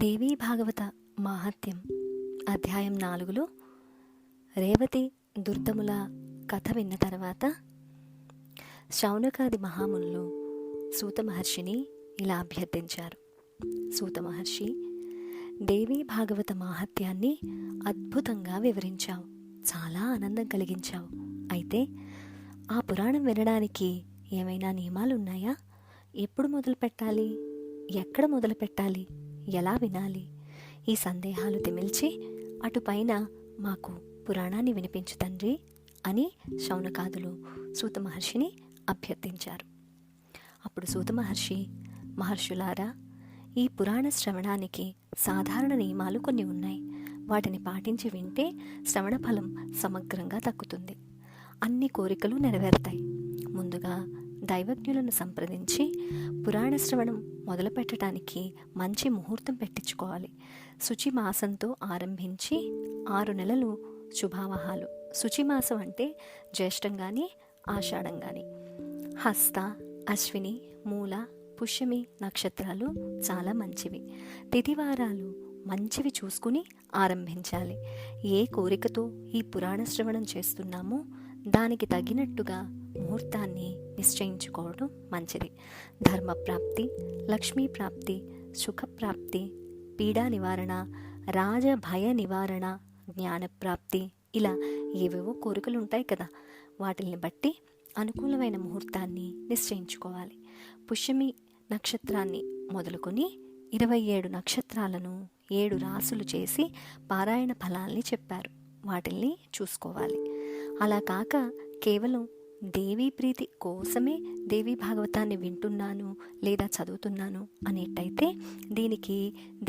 దేవీ భాగవత మాహాత్మ్యం అధ్యాయం 4లో రేవతి దుర్దముల కథ విన్న తర్వాత శౌనకాది మహామునులు సూత మహర్షిని ఇలా అభ్యర్థించారు. సూత మహర్షి, దేవీ భాగవత మాహాత్యాన్ని అద్భుతంగా వివరించావు, చాలా ఆనందం కలిగించావు. అయితే ఆ పురాణం వినడానికి ఏమైనా నియమాలున్నాయా? ఎప్పుడు మొదలు పెట్టాలి? ఎక్కడ మొదలు పెట్టాలి? ఎలా వినాలి? ఈ సందేహాలు తెమిల్చి అటుపైన మాకు పురాణాన్ని వినిపించు తండ్రి అని శౌనకాదులు సూత మహర్షిని అభ్యర్థించారు. అప్పుడు సూత మహర్షి, మహర్షులారా, ఈ పురాణ శ్రవణానికి సాధారణ నియమాలు కొన్ని ఉన్నాయి. వాటిని పాటించి వింటే శ్రవణ ఫలం సమగ్రంగా దక్కుతుంది. అన్ని కోరికలు నెరవేరుతాయి. ముందుగా దైవజ్ఞులను సంప్రదించి పురాణ శ్రవణం మొదలు పెట్టడానికి మంచి ముహూర్తం పెట్టించుకోవాలి. శుచి మాసంతో ఆరంభించి 6 నెలలు శుభావహాలు. శుచిమాసం అంటే జ్యేష్టం కానీ ఆషాఢం కానీ. హస్త, అశ్విని, మూల, పుష్యమి నక్షత్రాలు చాలా మంచివి. తిథివారాలు మంచివి చూసుకుని ఆరంభించాలి. ఏ కోరికతో ఈ పురాణ శ్రవణం చేస్తున్నామో దానికి తగినట్టుగా ముహూర్తాన్ని నిశ్చయించుకోవడం మంచిది. ధర్మప్రాప్తి, లక్ష్మీప్రాప్తి, సుఖప్రాప్తి, పీడా నివారణ, రాజభయ నివారణ, జ్ఞానప్రాప్తి, ఇలా ఏవేవో కోరికలు ఉంటాయి కదా, వాటిని బట్టి అనుకూలమైన ముహూర్తాన్ని నిశ్చయించుకోవాలి. పుష్యమి నక్షత్రాన్ని మొదలుకొని 27 నక్షత్రాలను 7 రాసులు చేసి పారాయణ ఫలాల్ని చెప్పారు. వాటిల్ని చూసుకోవాలి. అలా కాక కేవలం దేవీ ప్రీతి కోసమే దేవీ భాగవతాన్ని వింటున్నాను లేదా చదువుతున్నాను అనేటైతే దీనికి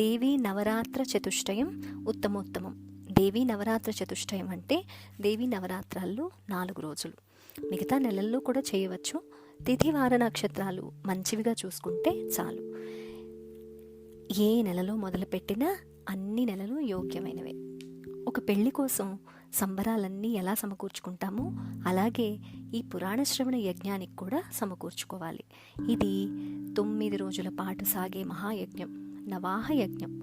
దేవీ నవరాత్ర చతుష్టయం ఉత్తమోత్తమం. దేవీ నవరాత్ర చతుష్టయం అంటే దేవీ నవరాత్రాల్లో 4 రోజులు. మిగతా నెలల్లో కూడా చేయవచ్చు. తిథివార నక్షత్రాలు మంచివిగా చూసుకుంటే చాలు. ఏ నెలలో మొదలుపెట్టినా అన్ని నెలలు యోగ్యమైనవే. ఒక పెళ్లి కోసం సంబరాలన్నీ ఎలా సమకూర్చుకుంటామో అలాగే ఈ పురాణ శ్రవణ యజ్ఞానికి కూడా సమకూర్చుకోవాలి. ఇది 9 రోజుల పాటు సాగే మహాయజ్ఞం, నవాహ యజ్ఞం,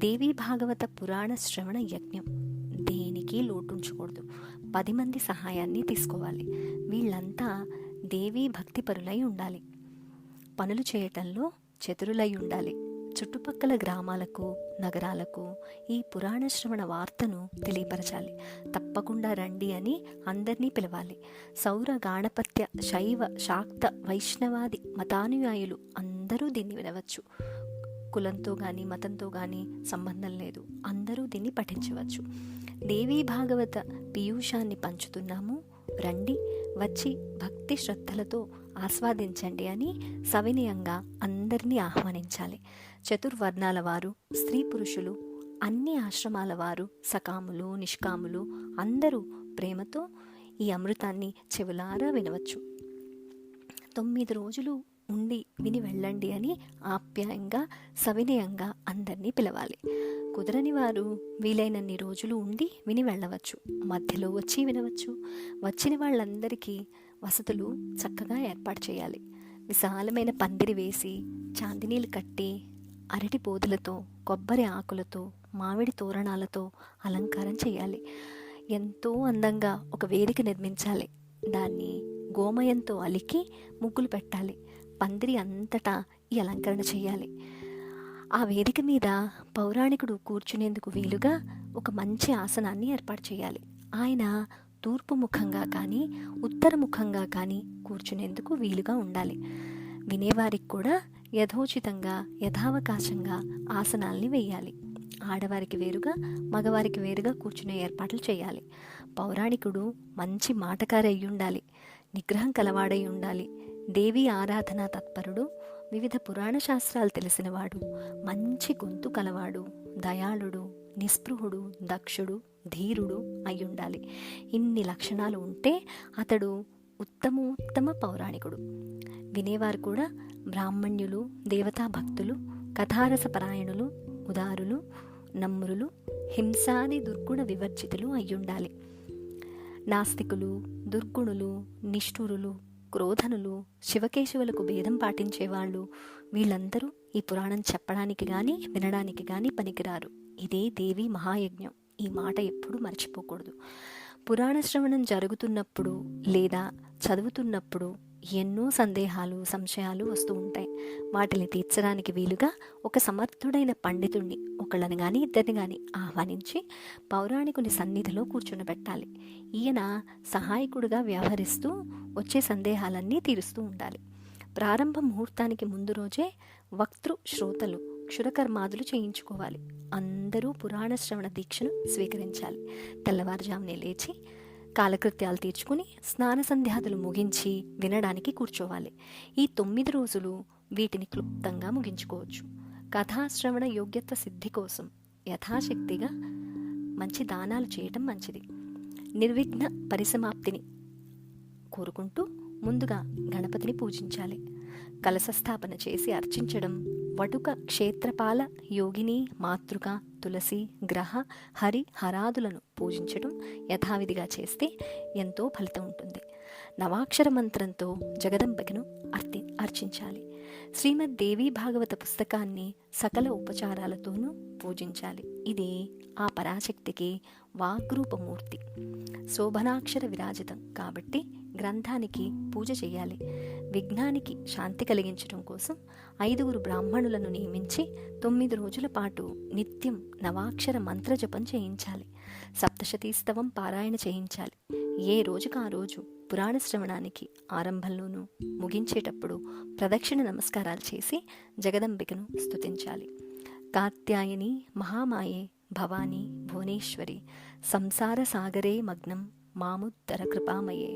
దేవీ భాగవత పురాణ శ్రవణ యజ్ఞం. దేనికి లోటుంచకూడదు. 10 మంది సహాయాన్ని తీసుకోవాలి. వీళ్ళంతా దేవీ భక్తిపరులై ఉండాలి. పనులు చేయటంలో చతురులై ఉండాలి. చుట్టుపక్కల గ్రామాలకు, నగరాలకు ఈ పురాణ శ్రవణ వార్తను తెలియపరచాలి. తప్పకుండా రండి అని అందరినీ పిలవాలి. సౌర, గాణపత్య, శైవ, శాక్త, వైష్ణవాది మతానుయాయులు అందరూ దీన్ని వినవచ్చు. కులంతో కానీ మతంతో కానీ సంబంధం లేదు. అందరూ దీన్ని పఠించవచ్చు. దేవీ భాగవత పీయూషాన్ని పంచుతున్నాము, రండి, వచ్చి భక్తి శ్రద్ధలతో ఆస్వాదించండి అని సవినయంగా అందరినీ ఆహ్వానించాలి. చతుర్వర్ణాల వారు, స్త్రీ పురుషులు, అన్ని ఆశ్రమాల వారు, సకాములు, నిష్కాములు అందరూ ప్రేమతో ఈ అమృతాన్ని చెవులారా వినవచ్చు. 9 రోజులు ఉండి విని వెళ్ళండి అని ఆప్యాయంగా సవినయంగా అందరినీ పిలవాలి. కుదరని వారు వీలైనన్ని రోజులు ఉండి విని వెళ్ళవచ్చు. మధ్యలో వచ్చి వినవచ్చు. వచ్చిన వాళ్ళందరికీ వసతులు చక్కగా ఏర్పాటు చేయాలి. విశాలమైన పందిరి వేసి, చాందినీలు కట్టి, అరటి పోదులతో, కొబ్బరి ఆకులతో, మామిడి తోరణాలతో అలంకారం చేయాలి. ఎంతో అందంగా ఒక వేదిక నిర్మించాలి. దాన్ని గోమయంతో అలికి ముగ్గులు పెట్టాలి. పందిరి అంతటా ఈ అలంకరణ చేయాలి. ఆ వేదిక మీద పౌరాణికుడు కూర్చునేందుకు వీలుగా ఒక మంచి ఆసనాన్ని ఏర్పాటు చేయాలి. ఆయన తూర్పు ముఖంగా కానీ ఉత్తర ముఖంగా కానీ కూర్చునేందుకు వీలుగా ఉండాలి. వినేవారికి కూడా యథోచితంగా యథావకాశంగా ఆసనాల్ని వేయాలి. ఆడవారికి వేరుగా, మగవారికి వేరుగా కూర్చునే ఏర్పాట్లు చేయాలి. పౌరాణికుడు మంచి మాటకారై ఉండాలి. నిగ్రహం కలవాడై ఉండాలి. దేవీ ఆరాధనా తత్పరుడు, వివిధ పురాణ శాస్త్రాలు తెలిసినవాడు, మంచి గొంతు కలవాడు, దయాళుడు, నిస్పృహుడు, దక్షుడు, ధీరుడు అయి ఉండాలి. ఇన్ని లక్షణాలు ఉంటే అతడు ఉత్తమోత్తమ పౌరాణికుడు. వినేవారు కూడా బ్రాహ్మణ్యులు, దేవతా భక్తులు, కథారసపరాయణులు, ఉదారులు, నమ్రులు, హింసాది దుర్గుణ వివర్జితులు అయ్యుండాలి. నాస్తికులు, దుర్గుణులు, నిష్ఠురులు, క్రోధనులు, శివకేశవులకు భేదం పాటించేవాళ్ళు, వీళ్ళందరూ ఈ పురాణం చెప్పడానికి కానీ వినడానికి కానీ పనికిరారు. ఇదే దేవి మహాయజ్ఞం. ఈ మాట ఎప్పుడూ మర్చిపోకూడదు. పురాణ శ్రవణం జరుగుతున్నప్పుడు లేదా చదువుతున్నప్పుడు ఎన్నో సందేహాలు, సంశయాలు వస్తూ ఉంటాయి. వాటిని తీర్చడానికి వీలుగా ఒక సమర్థుడైన పండితుడిని, ఒకళ్ళని కానీ ఇద్దరిని కానీ ఆహ్వానించి పౌరాణికుని సన్నిధిలో కూర్చుండబెట్టాలి. ఈయన సహాయకుడిగా వ్యవహరిస్తూ వచ్చే సందేహాలన్నీ తీరుస్తూ ఉండాలి. ప్రారంభ ముహూర్తానికి ముందు రోజే వక్తృ శ్రోతలు క్షురకర్మాదులు చేయించుకోవాలి. అందరూ పురాణ శ్రవణ దీక్షను స్వీకరించాలి. తెల్లవారుజామునే లేచి కాలకృత్యాలు తీర్చుకుని స్నాన సంధ్యాదులు ముగించి వినడానికి కూర్చోవాలి. ఈ 9 రోజులు వీటిని క్లుప్తంగా ముగించుకోవచ్చు. కథాశ్రవణ యోగ్యత్వ సిద్ధి కోసం యథాశక్తిగా మంచి దానాలు చేయటం మంచిది. నిర్విఘ్న పరిసమాప్తిని కోరుకుంటూ ముందుగా గణపతిని పూజించాలి. కలశస్థాపన చేసి అర్చించడం, వటుక, క్షేత్రపాల, యోగిని, మాతృక, తులసి, గ్రహ, హరి, హరాదులను పూజించడం యథావిధిగా చేస్తే ఎంతో ఫలితం ఉంటుంది. నవాక్షర మంత్రంతో జగదంబికను అర్చించాలి. శ్రీమద్ దేవీ భాగవత పుస్తకాన్ని సకల ఉపచారాలతోనూ పూజించాలి. ఇది ఆ పరాశక్తికి వాగ్రూపమూర్తి, శోభనాక్షర విరాజితం కాబట్టి గ్రంథానికి పూజ చేయాలి. విఘ్నానికి శాంతి కలిగించడం కోసం 5 బ్రాహ్మణులను నియమించి 9 రోజుల పాటు నిత్యం నవాక్షర మంత్రజపం చేయించాలి. సప్తశతీస్తవం పారాయణ చేయించాలి. ఏ రోజుకు ఆ రోజు పురాణ శ్రవణానికి ఆరంభంలోనూ ముగించేటప్పుడు ప్రదక్షిణ నమస్కారాలు చేసి జగదంబికను స్తుతించాలి. కాత్యాయని మహామాయే భవానీ భువనేశ్వరి సంసార సాగరే మగ్నం మాముద్దర కృపామయే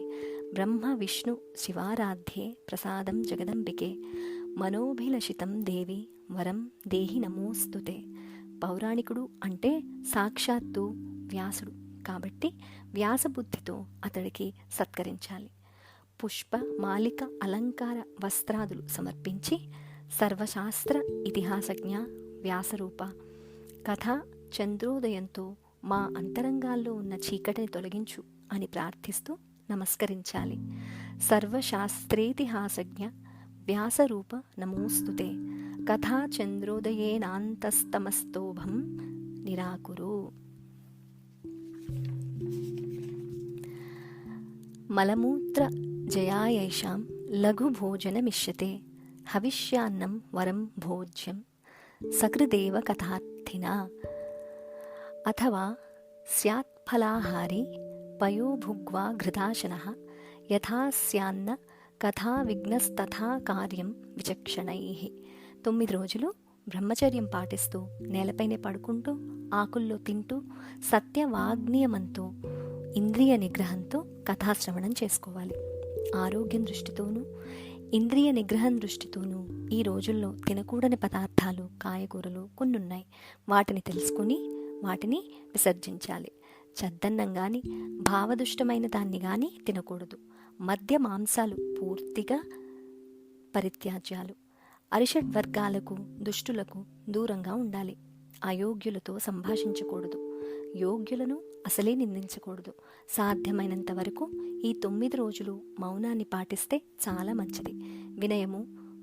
బ్రహ్మ విష్ణు శివారాధ్యే ప్రసాదం జగదంబికే మనోభిలషితం దేవి వరం దేహి నమోస్తుతే. పౌరాణికుడు అంటే సాక్షాత్తు వ్యాసుడు కాబట్టి వ్యాసబుద్ధితో అతడికి సత్కరించాలి. పుష్ప, మాలిక, అలంకార వస్త్రాదులు సమర్పించి సర్వశాస్త్ర ఇతిహాసజ్ఞ వ్యాసరూప కథ చంద్రోదయంతో మా అంతరంగాల్లో ఉన్న చీకటిని తొలగించు అని ప్రార్థిస్తూ నమస్కరించాలి. సర్వశాస్త్రేతిహాసజ్ఞ వ్యాసరూప నమోస్తుతే కథా చంద్రోదయేనాంతస్తమస్తోభం నిరాకురు. మలమూత్ర జయాయైషాం లఘుభోజనమిష్యతే హవిష్యాన్నం వరం భోజ్యం సకృదేవ కథార్థినా అథవా స్యాత్ఫలాహారీ పయో భుగ్వా ఘృతాశనః యథా స్యాన్న కథా విఘ్నస్తథా కార్యం విచక్షణైః. 9 రోజులు బ్రహ్మచర్యం పాటిస్తూ నేలపైనే పడుకుంటూ ఆకుల్లో తింటూ సత్యవాగ్నియమంతో ఇంద్రియ నిగ్రహంతో కథాశ్రవణం చేసుకోవాలి. ఆరోగ్యం దృష్టితోనూ ఇంద్రియ నిగ్రహం దృష్టితోనూ ఈ రోజుల్లో తినకూడని పదార్థాలు, కాయగూరలు కొన్నున్నాయి. వాటిని తెలుసుకుని వాటిని విసర్జించాలి. చద్దన్నం కానీ భావదుష్టమైన దాన్ని కానీ తినకూడదు. మద్య మాంసాలు పూర్తిగా పరిత్యాజ్యాలు. అరిషడ్ వర్గాలకు, దుష్టులకు దూరంగా ఉండాలి. అయోగ్యులతో సంభాషించకూడదు. యోగ్యులను అసలే నిందించకూడదు. సాధ్యమైనంత వరకు ఈ 9 రోజులు మౌనాన్ని పాటిస్తే చాలా మంచిది. వినయము,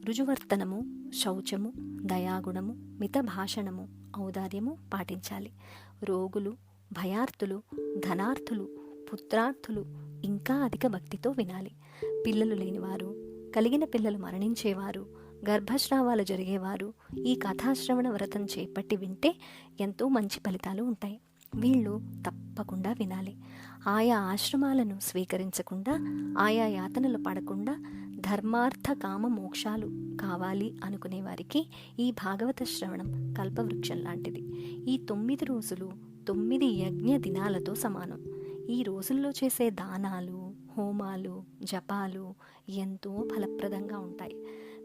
రుజువర్తనము, శౌచము, దయాగుణము, మిత భాషణము, ఔదార్యము పాటించాలి. రోగులు, భయార్థులు, ధనార్థులు, పుత్రార్థులు ఇంకా అధిక భక్తితో వినాలి. పిల్లలు లేనివారు, కలిగిన పిల్లలు మరణించేవారు, గర్భస్రావాలు జరిగేవారు ఈ కథాశ్రవణ వ్రతం చేపట్టి వింటే ఎంతో మంచి ఫలితాలు ఉంటాయి. వీళ్ళు తప్పకుండా వినాలి. ఆయా ఆశ్రమాలను స్వీకరించకుండా, ఆయా యాతనలు పడకుండా ధర్మార్థ కామ మోక్షాలు కావాలి అనుకునే వారికి ఈ భాగవత శ్రవణం కల్పవృక్షం లాంటిది. ఈ 9 రోజులు 9 యజ్ఞ దినాలతో సమానం. ఈ రోజుల్లో చేసే దానాలు, హోమాలు, జపాలు ఎంతో ఫలప్రదంగా ఉంటాయి.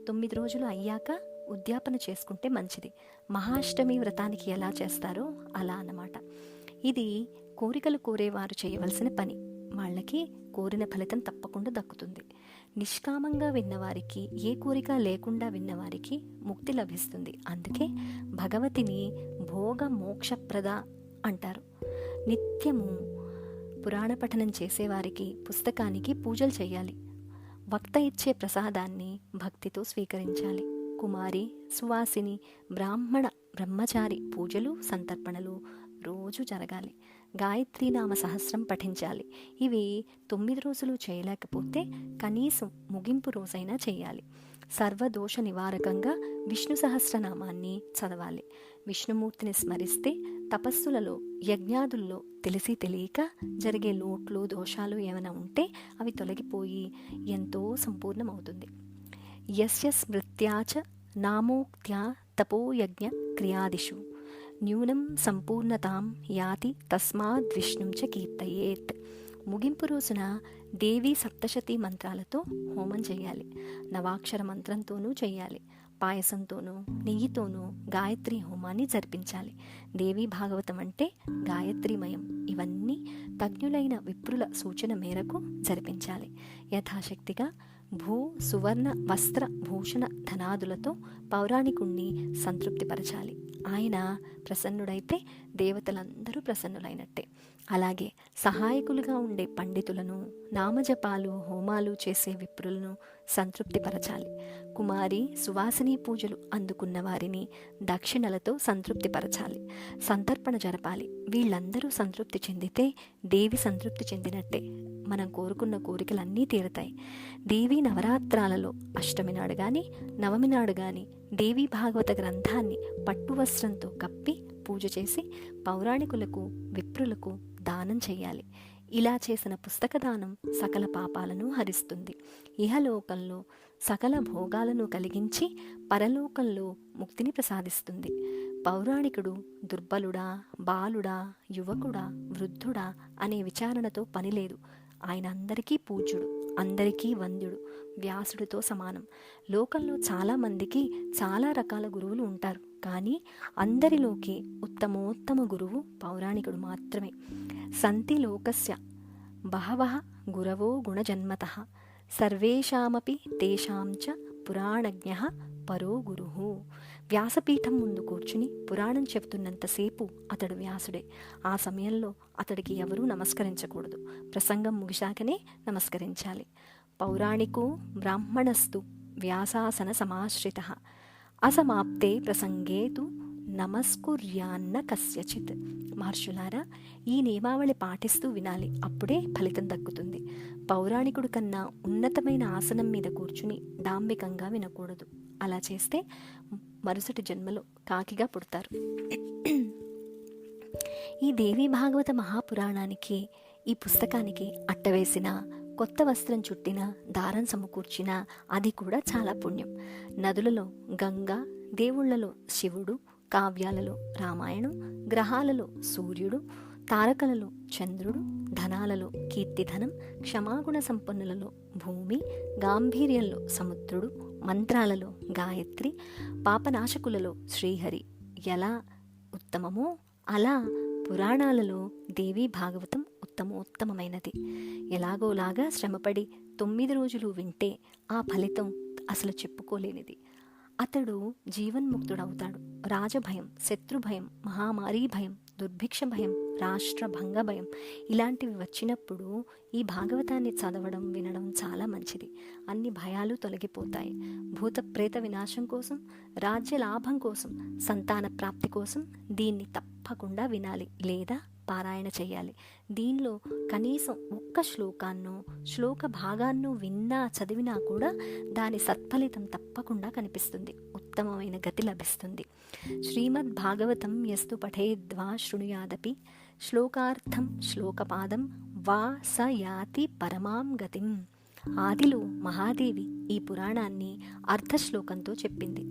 9 రోజులు అయ్యాక ఉద్యాపన చేసుకుంటే మంచిది. మహాష్టమి వ్రతానికి ఎలా చేస్తారో అలా అన్నమాట. ఇది కోరికలు కోరేవారు చేయవలసిన పని. వాళ్ళకి కోరిన ఫలితం తప్పకుండా దక్కుతుంది. నిష్కామంగా విన్నవారికి, ఏ కోరిక లేకుండా విన్నవారికి ముక్తి లభిస్తుంది. అందుకే భగవతిని భోగ మోక్షప్రద అంటారు. నిత్యము పురాణ పఠనం చేసేవారికి పుస్తకానికి పూజలు చేయాలి. వక్త ఇచ్చే ప్రసాదాన్ని భక్తితో స్వీకరించాలి. కుమారి, సువాసిని, బ్రాహ్మణ, బ్రహ్మచారి పూజలు, సంతర్పణలు రోజు జరగాలి. గాయత్రీనామ సహస్రం పఠించాలి. ఇవి 9 రోజులు చేయలేకపోతే కనీసం ముగింపు రోజైనా చేయాలి. సర్వదోష నివారకంగా విష్ణు సహస్రనామాన్ని చదవాలి. విష్ణుమూర్తిని స్మరిస్తే తపస్సులలో, యజ్ఞాదుల్లో తెలిసి తెలియక జరిగే లోట్లు, దోషాలు ఏమైనా ఉంటే అవి తొలగిపోయి ఎంతో సంపూర్ణమవుతుంది. యస్య స్మృత్యాచ నామోక్త్యా తపోయజ్ఞ క్రియాదిషు న్యూనం సంపూర్ణతాం యాతి తస్మాద్ విష్ణుం చ కీర్తయేత్. ముగింపు రోజున దేవీ సప్తశతి మంత్రాలతో హోమం చేయాలి. నవాక్షర మంత్రంతోనూ చేయాలి. పాయసంతోనూ నెయ్యితోనూ గాయత్రి హోమాన్ని జరిపించాలి. దేవీ భాగవతం అంటే గాయత్రీమయం. ఇవన్నీ తజ్ఞులైన విప్రుల సూచన మేరకు జరిపించాలి. యథాశక్తిగా భూ సువర్ణ వస్త్ర భూషణ ధనాదులతో పౌరాణికుణ్ణి సంతృప్తిపరచాలి. ఆయన ప్రసన్నుడైతే దేవతలందరూ ప్రసన్నులైనట్టే. అలాగే సహాయకులుగా ఉండే పండితులను, నామజపాలు, హోమాలు చేసే విప్రులను సంతృప్తిపరచాలి. కుమారి, సువాసిని పూజలు అందుకున్న వారిని దక్షిణలతో సంతృప్తిపరచాలి. సంతర్పణ జరపాలి. వీళ్ళందరూ సంతృప్తి చెందితే దేవి సంతృప్తి చెందినట్టే. మనం కోరుకున్న కోరికలన్నీ తీరుతాయి. దేవీ నవరాత్రాలలో అష్టమి నాడు కానీ, నవమి నాడు కానీ దేవీ భాగవత గ్రంథాన్ని పట్టు వస్త్రంతో కప్పి పూజ చేసి పౌరాణికులకు, విప్రులకు దానం చేయాలి. ఇలా చేసిన పుస్తక దానం సకల పాపాలను హరిస్తుంది. ఇహలోకంలో సకల భోగాలను కలిగించి పరలోకంలో ముక్తిని ప్రసాదిస్తుంది. పౌరాణికుడు దుర్బలుడా, బాలుడా, యువకుడా, వృద్ధుడా అనే విచారణతో పనిలేదు. ఆయన అందరికీ పూజ్యుడు, అందరికీ వంద్యుడు, వ్యాసుడితో సమానం. లోకంలో చాలామందికి చాలా రకాల గురువులు ఉంటారు. కానీ అందరిలోకి ఉత్తమోత్తమ గురువు పౌరాణికుడు మాత్రమే. సంతి లోకస్య బహవః గురవో గుణజన్మతః సర్వేషామపి తేషాం చ పురాణజ్ఞః పరో గురుః. వ్యాసపీఠం ముందు కూర్చుని పురాణం చెబుతున్నంతసేపు అతడు వ్యాసుడే. ఆ సమయంలో అతడికి ఎవరూ నమస్కరించకూడదు. ప్రసంగం ముగిశాకనే నమస్కరించాలి. పౌరాణికో బ్రాహ్మణస్తు వ్యాసాసన సమాశ్రితః అసమాప్తే ప్రసంగే తు నమస్కుర్యాన్న కస్యచిత్. మహర్షులారా, ఈ నియమావళి పాటిస్తూ వినాలి. అప్పుడే ఫలితం దక్కుతుంది. పౌరాణికుడు కన్నా ఉన్నతమైన ఆసనం మీద కూర్చుని డాంబికంగా వినకూడదు. అలా చేస్తే మరుసటి జన్మలో కాకిగా పుడతారు. ఈ దేవీ భాగవత మహాపురాణానికి, ఈ పుస్తకానికి అట్టవేసిన, కొత్త వస్త్రం చుట్టిన, దారం సమకూర్చిన అది కూడా చాలా పుణ్యం. నదులలో గంగా, దేవుళ్లలో శివుడు, కావ్యాలలో రామాయణం, గ్రహాలలో సూర్యుడు, తారకలలో చంద్రుడు, ధనాలలో కీర్తిధనం, క్షమాగుణ సంపన్నులలో భూమి, గాంభీర్యంలో సముద్రుడు, మంత్రాలలో గాయత్రి, పాపనాశకులలో శ్రీహరి ఎలా ఉత్తమమో అలా పురాణాలలో దేవీ భాగవతం ఉత్తమోత్తమైనది. ఎలాగోలాగా శ్రమపడి 9 రోజులు వింటే ఆ ఫలితం అసలు చెప్పుకోలేనిది. అతడు జీవన్ముక్తుడవుతాడు. రాజభయం, శత్రుభయం, మహామారీ భయం, దుర్భిక్ష భయం, రాష్ట్రభంగ భయం ఇలాంటివి వచ్చినప్పుడు ఈ భాగవతాన్ని చదవడం, వినడం చాలా మంచిది. అన్ని భయాలు తొలగిపోతాయి. భూత ప్రేత వినాశం కోసం, రాజ్య లాభం కోసం, సంతాన ప్రాప్తి కోసం దీన్ని తప్పకుండా వినాలి లేదా పారాయణ చేయాలి. దీనిలో కనీసం ఒక్క శ్లోకాన్నో, శ్లోక భాగాన్నో విన్నా, చదివినా కూడా దాని సత్ఫలితం తప్పకుండా కనిపిస్తుంది. ఉత్తమమైన గతి లభిస్తుంది. శ్రీమద్ భాగవతం యస్తు పఠేద్వా శృణుయాదపి శ్లోకార్థం శ్లోకపాదం వా స యాతి పరమాం గతిం. ఆదిలో మహాదేవి ఈ పురాణాన్ని అర్ధశ్లోకంతో చెప్పింది.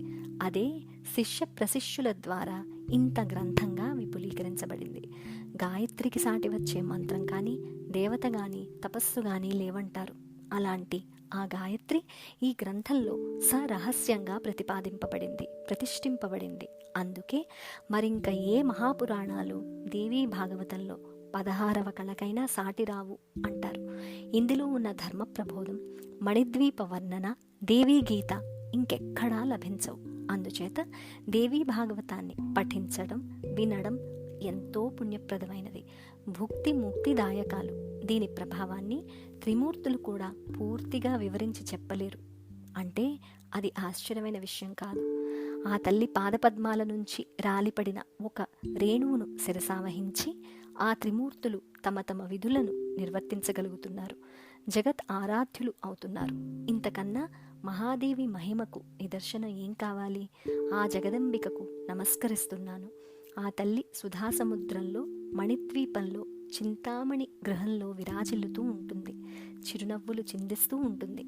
అదే శిష్య ప్రశిష్యుల ద్వారా ఇంత గ్రంథంగా విపులీకరించబడింది. గాయత్రికి సాటి వచ్చే మంత్రం కానీ, దేవత కానీ, తపస్సు కానీ లేవంటారు. అలాంటి ఆ గాయత్రి ఈ గ్రంథంలో సరహస్యంగా ప్రతిష్ఠింపబడింది. అందుకే మరింక ఏ మహాపురాణాలు దేవీ భాగవతంలో 16వ కళకైనా సాటిరావు అంటారు. ఇందులో ఉన్న ధర్మ ప్రబోధం, మణిద్వీప వర్ణన, దేవీ గీత ఇంకెక్కడా లభించవు. అందుచేత దేవీ భాగవతాన్ని పఠించడం, వినడం ఎంతో పుణ్యప్రదమైనది. భుక్తి ముక్తిదాయకాలు. దీని ప్రభావాన్ని త్రిమూర్తులు కూడా పూర్తిగా వివరించి చెప్పలేరు. అంటే అది ఆశ్చర్యమైన విషయం కాదు. ఆ తల్లి పాదపద్మాల నుంచి రాలిపడిన ఒక రేణువును శిరసావహించి ఆ త్రిమూర్తులు తమ తమ విధులను నిర్వర్తించగలుగుతున్నారు, జగత్ ఆరాధ్యులు అవుతున్నారు. ఇంతకన్నా మహాదేవి మహిమకు నిదర్శనం ఏం కావాలి? ఆ జగదంబికకు నమస్కరిస్తున్నాను. ఆ తల్లి సుధాసముద్రంలో మణిద్వీపంలో చింతామణి గృహంలో విరాజిల్లుతూ ఉంటుంది, చిరునవ్వులు చిందిస్తూ ఉంటుంది.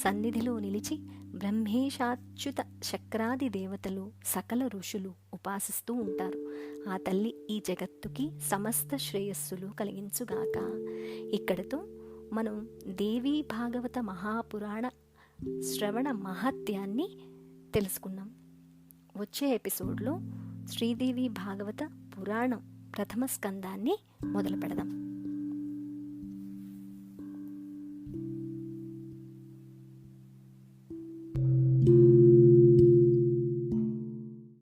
సన్నిధిలో నిలిచి బ్రహ్మేశాచ్యుత శక్రాది దేవతలు సకల ఋషులు ఉపాసిస్తూ ఉంటారు. ఆ తల్లి ఈ జగత్తుకి సమస్త శ్రేయస్సులు కలిగించుగాక. ఇక్కడతో మనం దేవీ భాగవత మహాపురాణ శ్రవణ మహత్యాన్ని తెలుసుకున్నాం. వచ్చే ఎపిసోడ్లో శ్రీదేవి భాగవత పురాణం ప్రథమ స్కందాన్ని మొదలు పెడదాం.